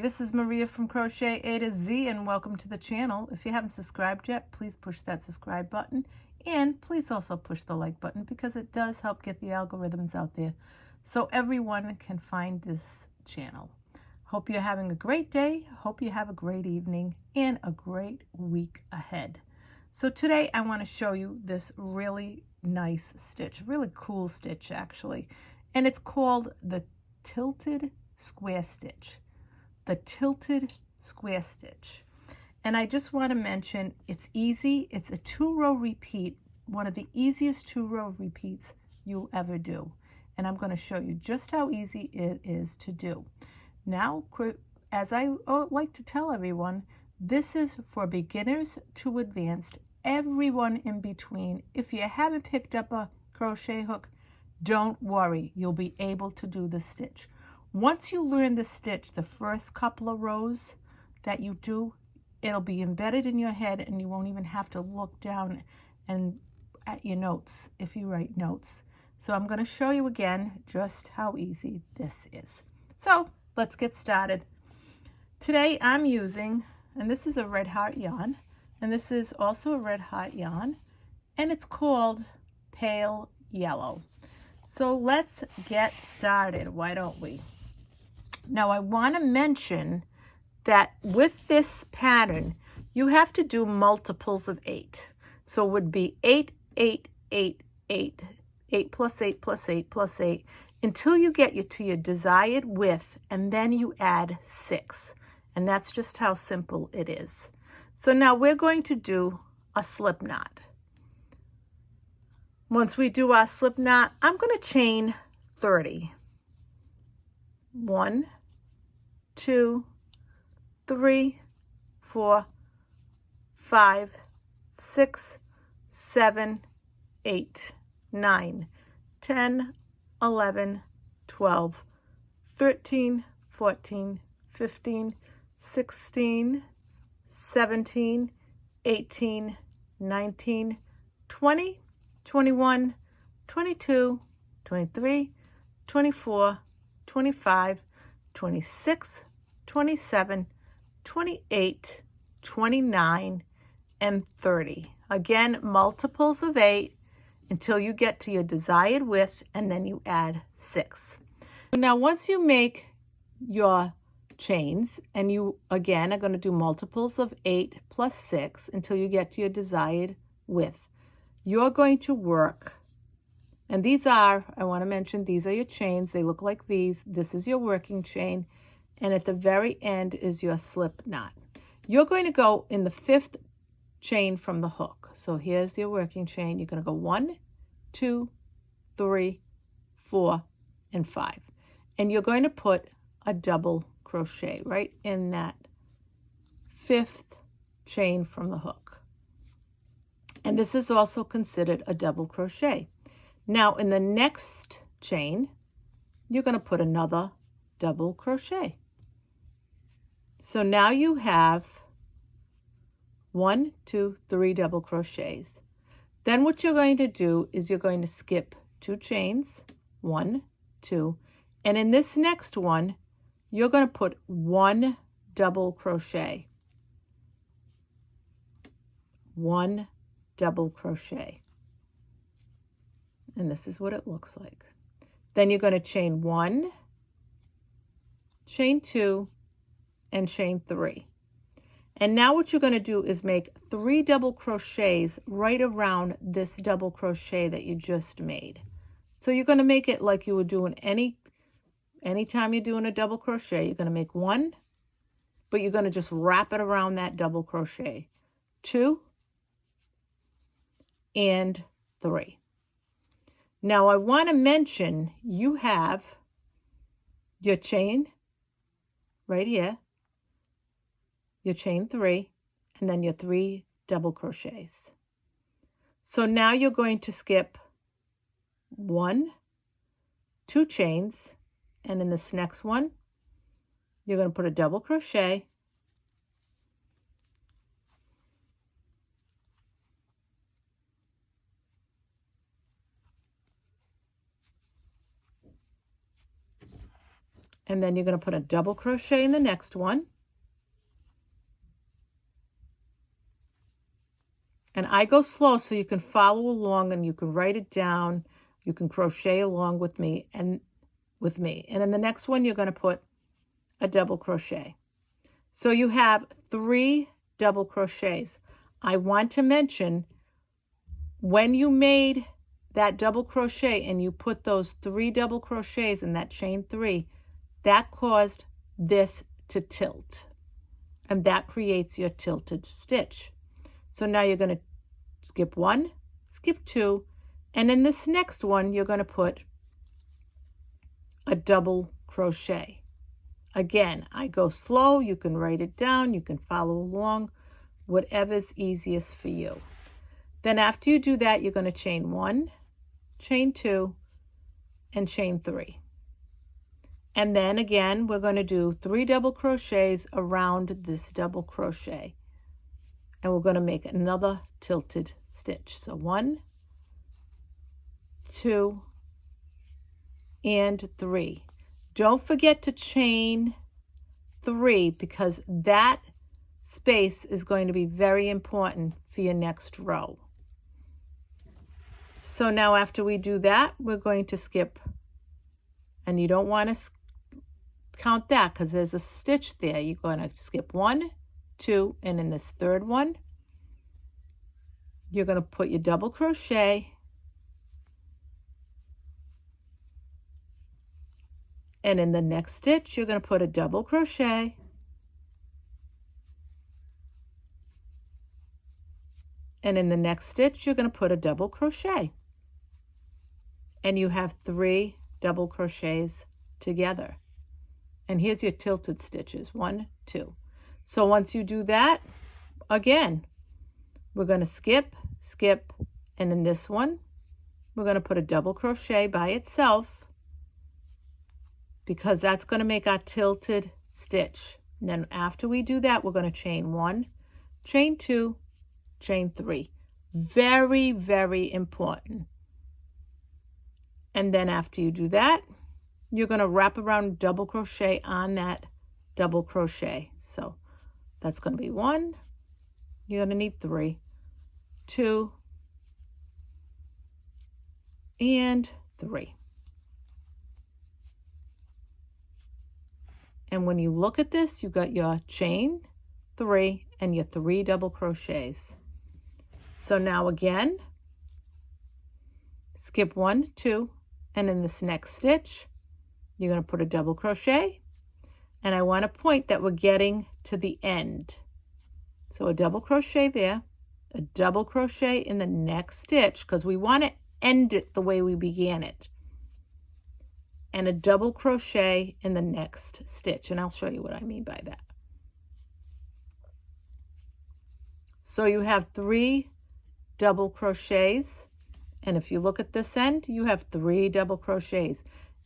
this is Maria from Crochet A to Z, and welcome to the channel. If you haven't subscribed yet, please push that subscribe button, and please also push the like button because it does help get the algorithms out there so everyone can find this channel. Hope you're having a great day, hope you have a great evening, and a great week ahead. So today I want to show you this really nice stitch, really cool stitch actually, and it's called the tilted square stitch. The tilted square stitch. And I just want to mention it's easy. It's a 2-row repeat, one of the easiest 2-row repeats you'll ever do. And I'm going to show you just how easy it is to do. Now, as I like to tell everyone, this is for beginners to advanced, everyone in between. If you haven't picked up a crochet hook, don't worry, you'll be able to do the stitch. Once you learn the stitch, the first couple of rows that you do, it'll be embedded in your head and you won't even have to look down and at your notes if you write notes. So I'm going to show you again just how easy this is. So let's get started. Today I'm using, and this is a red heart yarn, and this is also a red heart yarn, and it's called Pale Yellow. So let's get started, why don't we? Now I want to mention that with this pattern, you have to do multiples of 8. So it would be 8, 8, 8, 8, 8 plus 8 plus 8 plus 8, until you get to your desired width, and then you add 6. And that's just how simple it is. So now we're going to do a slip knot. Once we do our slip knot, I'm going to chain 30. 1, 2, 3, 4, 5, 6, 7, 8, 9, 10, 11, 12, 13, 14, 15, 16, 17, 18, 19, 20, 21, 22, 23, 24, 25, 26, 27, 28, 29, and 30. Again, multiples of 8 until you get to your desired width, and then you add 6. Now, once you make your chains, and you again are going to do multiples of 8 plus 6 until you get to your desired width, you're going to work. And these are, I want to mention, these are your chains. They look like these. This is your working chain. And at the very end is your slip knot. You're going to go in the 5th chain from the hook. So here's your working chain. You're going to go 1, 2, 3, 4, and 5. And you're going to put a double crochet right in that 5th chain from the hook. And this is also considered a double crochet. Now in the next chain, you're going to put another double crochet. So now you have 1, 2, 3 double crochets. Then what you're going to do is you're going to skip 2 chains, 1, 2, and in this next one, you're going to put 1 double crochet. 1 double crochet. And this is what it looks like. Then you're going to chain 1, chain 2, and chain 3. And now what you're going to do is make 3 double crochets right around this double crochet that you just made. So you're going to make it like you would do in anytime you're doing a double crochet. You're going to make 1, but you're going to just wrap it around that double crochet. 2 and 3. Now I want to mention you have your chain right here, your chain 3, and then your 3 double crochets. So now you're going to skip 1, 2 chains, and in this next one, you're going to put a double crochet, And then you're going to put a double crochet in the next one. And I go slow so you can follow along and you can write it down. You can crochet along with me. And in the next one, you're going to put a double crochet. So you have 3 double crochets. I want to mention, when you made that double crochet and you put those 3 double crochets in that chain 3, that caused this to tilt. And that creates your tilted stitch. So now you're going to skip 1, skip 2, and in this next one, you're going to put a double crochet. Again, I go slow. You can write it down. You can follow along, whatever's easiest for you. Then after you do that, you're going to chain 1, chain 2, and chain 3. And then again, we're going to do 3 double crochets around this double crochet. And we're going to make another tilted stitch. So 1, 2, and 3. Don't forget to chain 3 because that space is going to be very important for your next row. So now after we do that, we're going to skip, and you don't want to count that because there's a stitch there. You're going to skip 1, 2, and in this third one, you're going to put your double crochet, and in the next stitch, you're going to put a double crochet, and in the next stitch, you're going to put a double crochet, and you have 3 double crochets together. And here's your tilted stitches, 1, 2. So once you do that, again, we're going to skip, skip, and in this one, we're going to put a double crochet by itself because that's going to make our tilted stitch. And then after we do that, we're going to chain 1, chain 2, chain 3. Very, very important. And then after you do that, you're going to wrap around double crochet on that double crochet. So that's going to be 1, you're going to need 3, 2, and 3. And when you look at this, you got your chain 3 and your 3 double crochets. So now again, skip 1, 2, and in this next stitch, you're going to put a double crochet, and I want to point that we're getting to the end. So a double crochet there, a double crochet in the next stitch because we want to end it the way we began it, and a double crochet in the next stitch, and I'll show you what I mean by that. So you have 3 double crochets, and if you look at this end, you have 3 double crochets,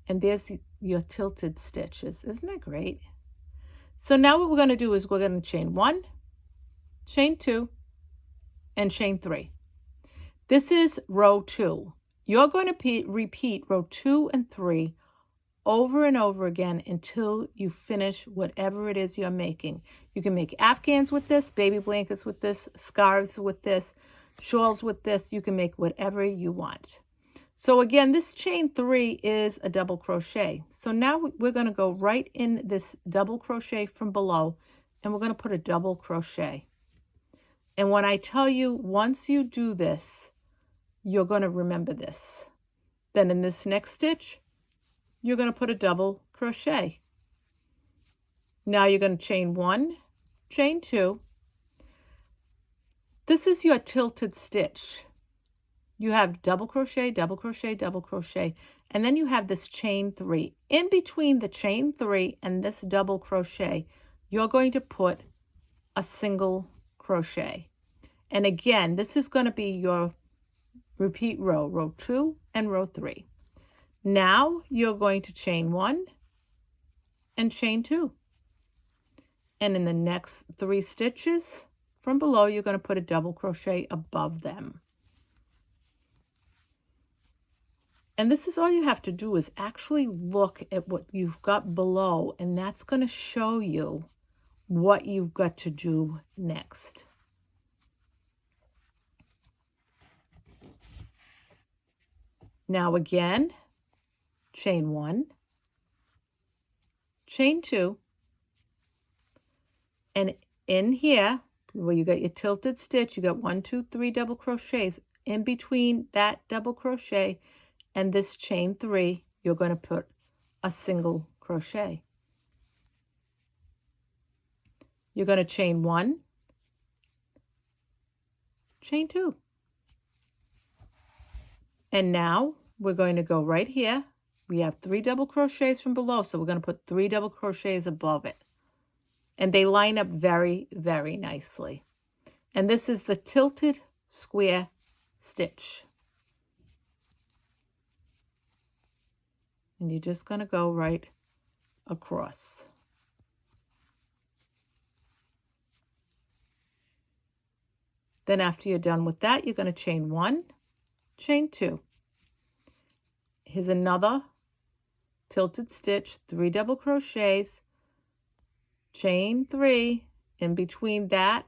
and there's your tilted stitches. Isn't that great? So now what we're going to do is we're going to chain 1, chain 2, and chain 3. This is row 2. You're going to repeat row 2 and 3 over and over again until you finish whatever it is you're making. You can make afghans with this, baby blankets with this, scarves with this, shawls with this. You can make whatever you want. So again, this chain 3 is a double crochet. So now we're going to go right in this double crochet from below, and we're going to put a double crochet. And when I tell you, once you do this, you're going to remember this. Then in this next stitch, you're going to put a double crochet. Now you're going to chain 1, chain 2. This is your tilted stitch. You have double crochet, double crochet, double crochet, and then you have this chain 3. In between the chain 3 and this double crochet, you're going to put a single crochet. And again, this is going to be your repeat row, row 2 and row 3. Now you're going to chain 1 and chain 2. And in the next 3 stitches from below, you're going to put a double crochet above them. And this is all you have to do is actually look at what you've got below, and that's going to show you what you've got to do next. Now again, chain 1, chain 2, and in here where you got your tilted stitch, you got 1, 2, 3 double crochets. In between that double crochet and this chain 3, you're going to put a single crochet. You're going to chain 1, chain 2. And now we're going to go right here. We have 3 double crochets from below, so we're going to put 3 double crochets above it. And they line up very, very nicely. And this is the tilted square stitch. And you're just going to go right across. Then after you're done with that, you're going to chain 1, chain 2. Here's another tilted stitch, 3 double crochets, chain 3. In between that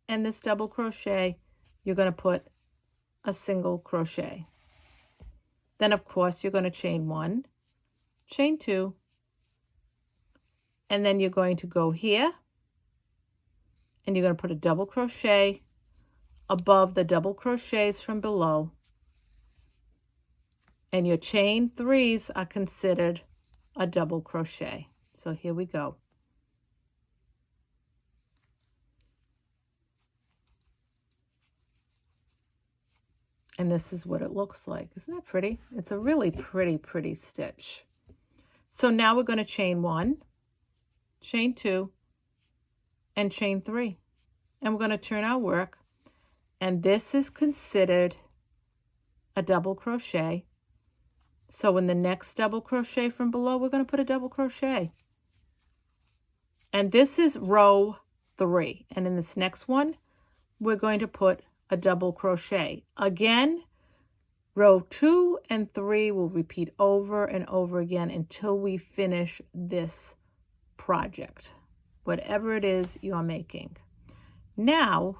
and this double crochet, you're going to put a single crochet. Then of course you're going to chain 1, chain 2, and then you're going to go here and you're going to put a double crochet above the double crochets from below, and your chain 3s are considered a double crochet. So here we go. And this is what it looks like. Isn't that pretty? It's a really pretty, pretty stitch. So now we're going to chain 1, chain 2, and chain 3. And we're going to turn our work. And this is considered a double crochet. So in the next double crochet from below, we're going to put a double crochet. And this is row 3. And in this next one, we're going to put a double crochet. Again, row 2 and 3 will repeat over and over again until we finish this project, whatever it is you're making. Now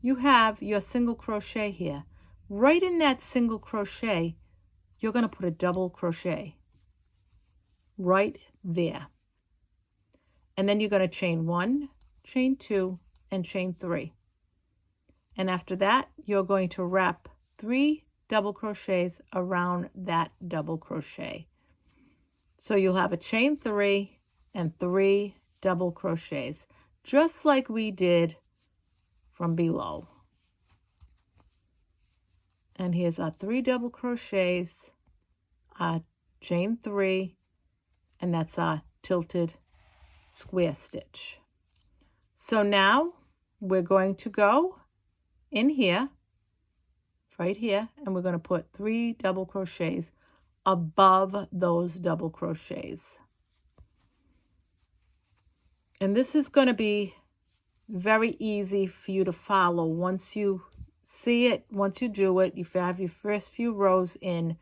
you have your single crochet here. Right in that single crochet, you're going to put a double crochet right there. And then you're going to chain 1, chain 2, and chain 3. And after that, you're going to wrap 3 double crochets around that double crochet. So you'll have a chain 3 and 3 double crochets, just like we did from below. And here's our 3 double crochets, our chain 3, and that's our tilted square stitch. So now we're going to go in here, right here, and we're going to put 3 double crochets above those double crochets. And this is going to be very easy for you to follow once you see it, once you do it. You have your first few rows in,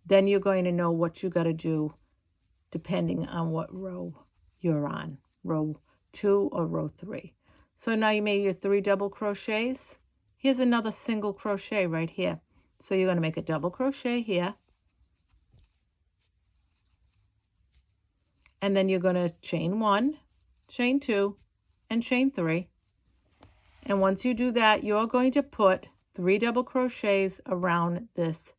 then you're going to know what you got to do depending on what row you're on, row 2 or row 3. So now you made your 3 double crochets. Here's another single crochet right here. So you're going to make a double crochet here. And then you're going to chain 1, chain 2, and chain 3. And once you do that, you're going to put 3 double crochets around this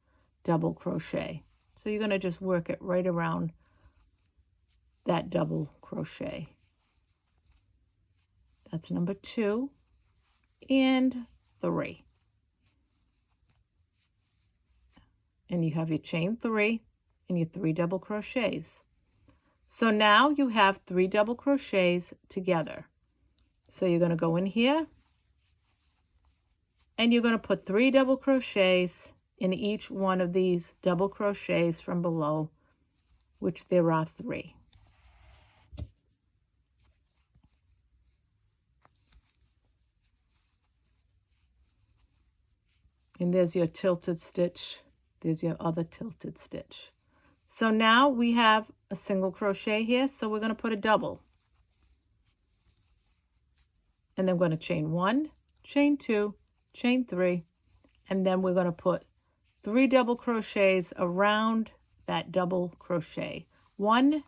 double crochet. So you're going to just work it right around that double crochet. That's number 2 and 3. And you have your chain 3 and your 3 double crochets. So now you have 3 double crochets together. So you're going to go in here and you're going to put 3 double crochets in each one of these double crochets from below, which there are 3. And there's your tilted stitch There's your other tilted stitch. So now we have a single crochet here, so we're going to put a double. And then we're going to chain 1, chain 2, chain 3, and then we're going to put 3 double crochets around that double crochet. 1,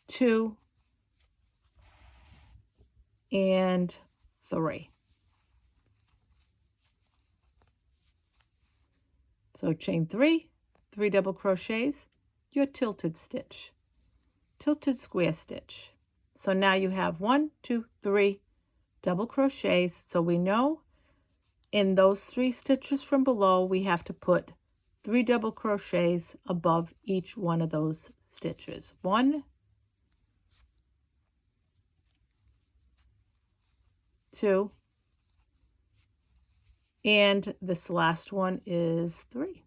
2, and 3. So chain 3, 3 double crochets, your tilted stitch, tilted square stitch. So now you have 1, 2, 3 double crochets. So we know in those 3 stitches from below, we have to put 3 double crochets above each one of those stitches. 1, 2, and this last one is 3.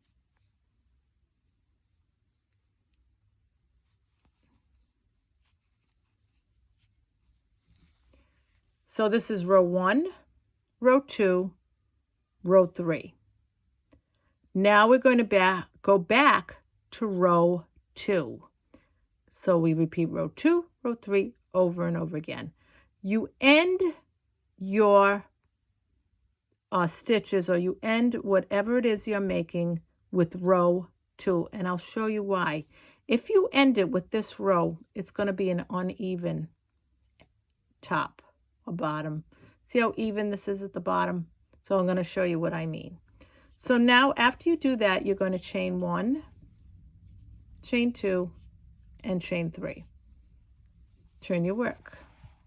So this is row 1, row 2, row 3. Now we're going to go back to row 2. So we repeat row 2, row 3 over and over again. You end your stitches, or you end whatever it is you're making with row 2, and I'll show you why. If you end it with this row, it's going to be an uneven top or bottom. See how even this is at the bottom? So I'm going to show you what I mean. So now after you do that, you're going to chain 1, chain 2, and chain 3. Turn your work,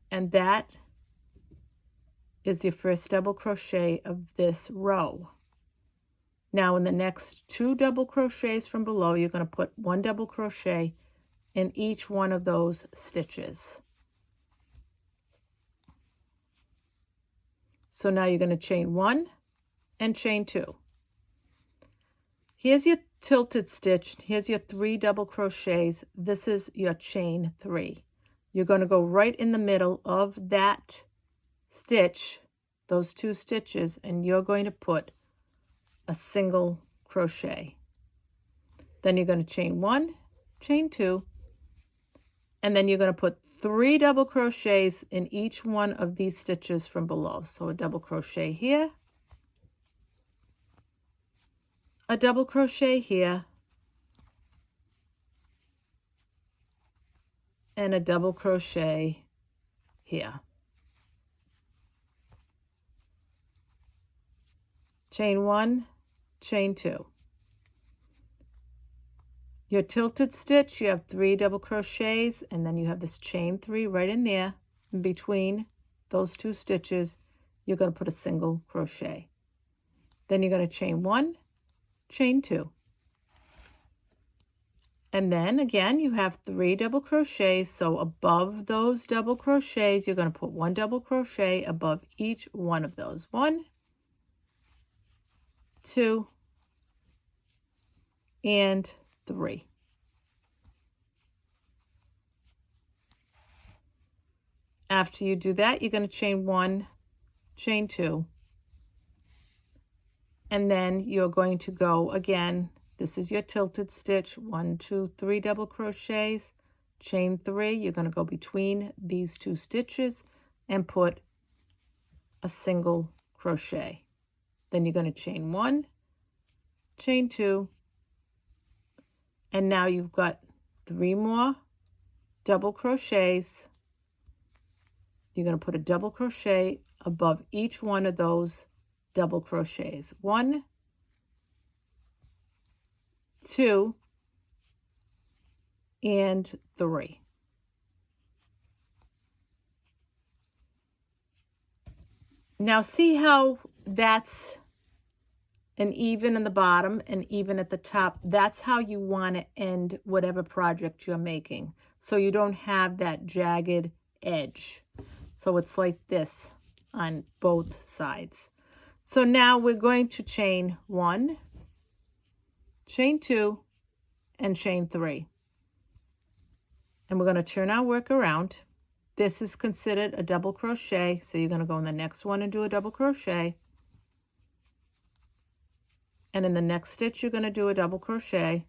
and that is your first double crochet of this row. Now in the next 2 double crochets from below, you're going to put 1 double crochet in each one of those stitches. So now you're going to chain 1 and chain 2. Here's your tilted stitch. Here's your 3 double crochets. This is your chain 3. You're going to go right in the middle of that stitch, those 2 stitches, and you're going to put a single crochet. Then you're going to chain 1, chain 2, and then you're going to put 3 double crochets in each one of these stitches from below. So a double crochet here, a double crochet here, and a double crochet here. Chain 1, chain 2. Your tilted stitch, you have 3 double crochets, and then you have this chain 3 right in there. In between those 2 stitches, you're going to put a single crochet. Then you're going to chain 1, chain 2. And then again, you have 3 double crochets. So above those double crochets, you're going to put 1 double crochet above each one of those. 1, 2, and 3. After you do that, you're going to chain 1, chain 2, and then you're going to go again. This is your tilted stitch, 1, 2, 3 double crochets, chain 3. You're going to go between these 2 stitches and put a single crochet. Then you're going to chain 1, chain 2, and now you've got 3 more double crochets. You're going to put a double crochet above each one of those double crochets. 1, 2, and 3. Now see how that's an even in the bottom and even at the top? That's how you want to end whatever project you're making, so you don't have that jagged edge. So it's like this on both sides. So now we're going to chain 1, chain 2, and chain 3. And we're going to turn our work around. This is considered a double crochet, so you're going to go in the next one and do a double crochet. And in the next stitch, you're going to do a double crochet.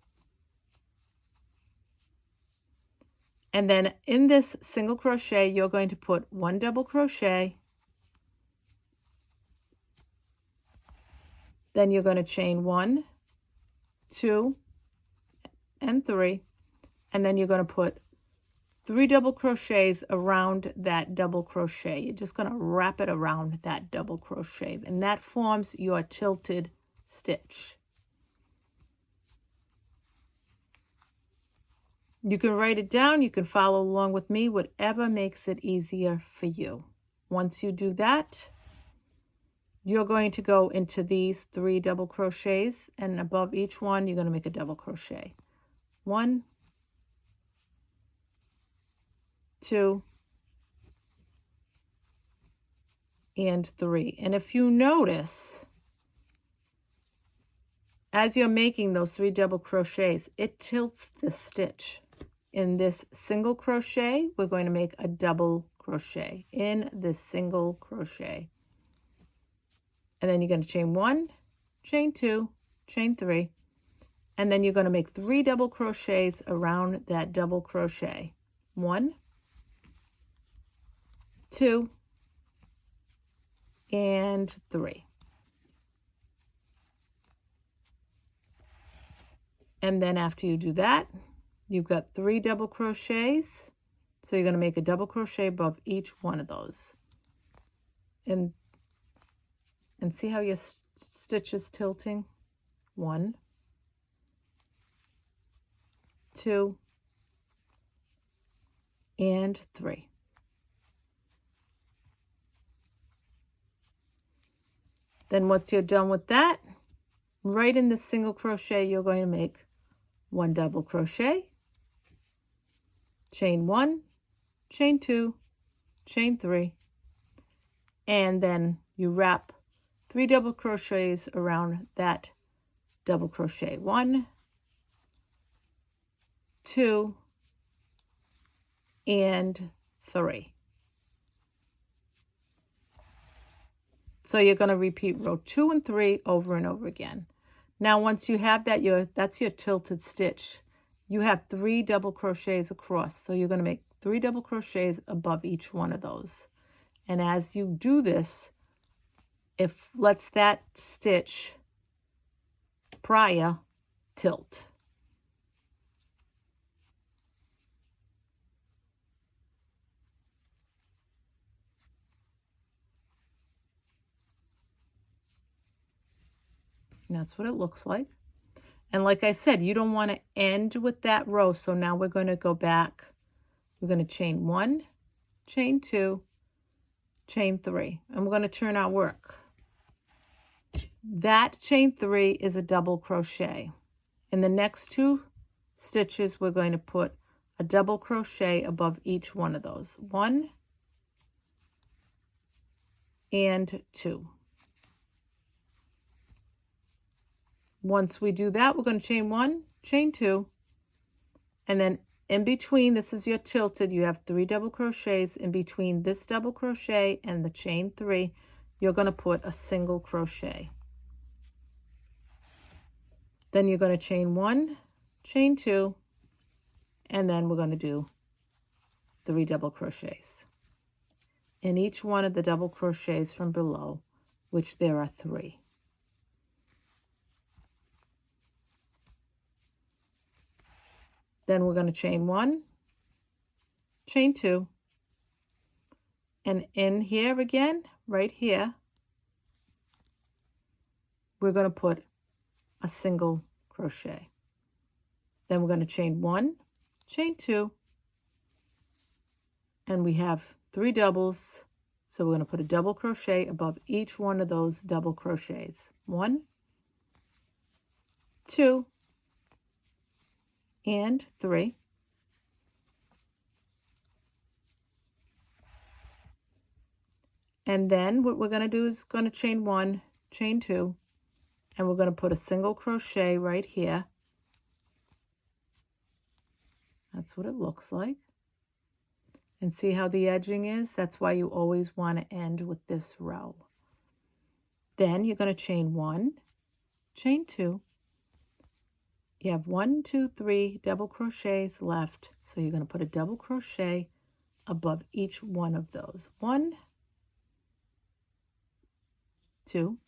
And then in this single crochet, you're going to put 1 double crochet. Then you're going to chain 1, 2, and 3. And then you're going to put 3 double crochets around that double crochet. You're just going to wrap it around that double crochet, and that forms your tilted stitch. You can write it down, you can follow along with me, whatever makes it easier for you. Once you do that, you're going to go into these 3 double crochets, and above each one you're going to make a double crochet. 1, 2, and 3. And if you notice, as you're making those 3 double crochets, it tilts the stitch. In this single crochet, we're going to make a double crochet in this single crochet. And then you're going to chain 1, chain 2, chain 3, and then you're going to make 3 double crochets around that double crochet. 1, 2, and 3. And then after you do that, you've got 3 double crochets. So you're going to make a double crochet above each one of those. And see how your stitch is tilting? 1, 2, and 3. Then once you're done with that, right in the single crochet, you're going to make 1 double crochet, chain 1, chain 2, chain 3, and then you wrap 3 double crochets around that double crochet. 1, 2, and 3. So you're going to repeat row 2 and 3 over and over again. Now once you have that, that's your tilted stitch. You have 3 double crochets across, so you're going to make 3 double crochets above each one of those. And as you do this, it lets that stitch prior tilt. And that's what it looks like. And like I said, you don't want to end with that row. So now we're going to go back. We're going to chain 1, chain 2, chain 3. And we're going to turn our work. That chain 3 is a double crochet. In the next 2 stitches, we're going to put a double crochet above each one of those. 1 and 2. Once we do that, we're going to chain 1, chain 2, and then in between, this is your tilted, you have 3 double crochets. In between this double crochet and the chain 3, you're going to put a single crochet. Then you're going to chain 1, chain 2, and then we're going to do 3 double crochets in each one of the double crochets from below, which there are 3. Then we're going to chain 1, chain 2, and in here again, right here, we're going to put a single crochet. Then we're going to chain 1, chain 2, and we have 3 doubles, so we're going to put a double crochet above each one of those double crochets. 1, 2, and 3. And then what we're going to do is going to chain 1, chain 2, and we're going to put a single crochet right here. That's what it looks like. And see how the edging is? That's why you always want to end with this row. Then you're going to chain 1, chain 2. You have 1, 2, 3 double crochets left, so you're going to put a double crochet above each one of those. 1, 2,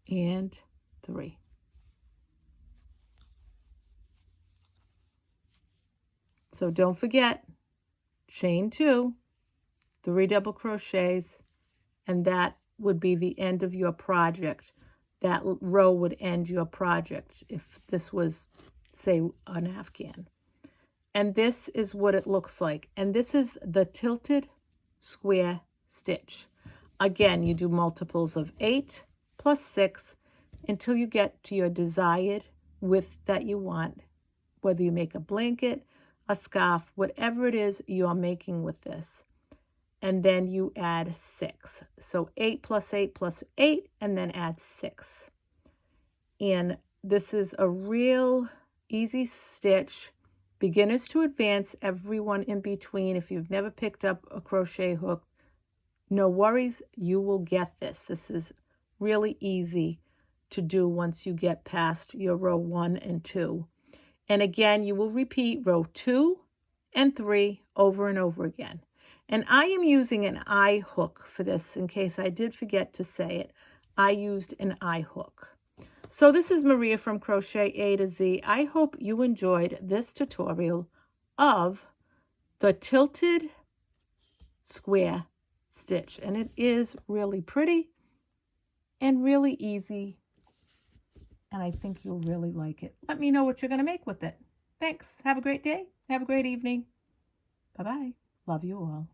and 3. So don't forget, chain 2, 3 double crochets, and that would be the end of your project. That row would end your project if this was, say, an Afghan. And this is what it looks like. And this is the tilted square stitch. Again, you do multiples of 8 plus 6 until you get to your desired width that you want, whether you make a blanket, a scarf, whatever it is you're making with this. And then you add 6. So 8 plus 8 plus 8, and then add 6. And this is a real easy stitch. Beginners to advanced, everyone in between. If you've never picked up a crochet hook, no worries, you will get this. This is really easy to do once you get past your row 1 and 2. And again, you will repeat row 2 and 3 over and over again. And I am using an eye hook for this in case I did forget to say it. I used an eye hook. So this is Maria from Crochet A to Z. I hope you enjoyed this tutorial of the tilted square stitch. And it is really pretty and really easy. And I think you'll really like it. Let me know what you're going to make with it. Thanks. Have a great day. Have a great evening. Bye-bye. Love you all.